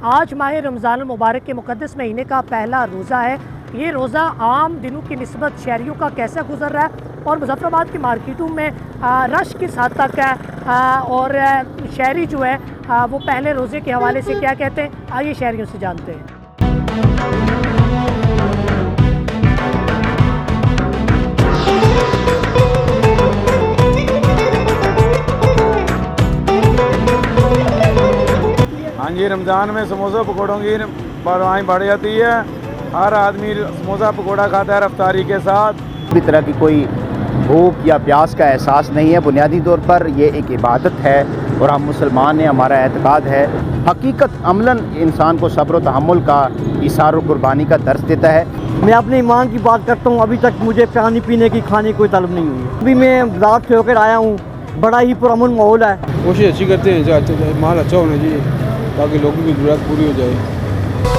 आज माह रमज़ान मुबारक के मुक़द्दस महीने का पहला रोज़ा है। ये रोज़ा आम दिनों की निस्बत शहरियों का कैसा गुजर रहा है और मुज़फ़्फ़राबाद की मार्केटों में रश किस हद तक है और शहरी जो है वो पहले रोज़े के हवाले से क्या कहते हैं, आइए शहरियों से जानते हैं। हाँ जी, रमज़ान में समोसा पकौड़ों की परवाह बढ़ जाती है। हर आदमी समोसा पकौड़ा खाता है रफ्तारी के साथ। किसी तरह की कोई भूख या प्यास का एहसास नहीं है। बुनियादी तौर पर ये एक इबादत है और हम मुसलमान हैं, हमारा एतकाद है। हकीकत अमलन इंसान को सब्र व तहम्मुल का, इसार व कुर्बानी का दर्स देता है। मैं अपने ईमान की बात करता हूँ, अभी तक मुझे पानी पीने की, खाने की कोई तलब नहीं हुई। अभी मैं रात से होकर आया हूँ, बड़ा ही पुरअमन माहौल है। कोशिश अच्छी करते हैं, माल अच्छा होना चाहिए ताकि लोगों की ज़रूरत पूरी हो जाए।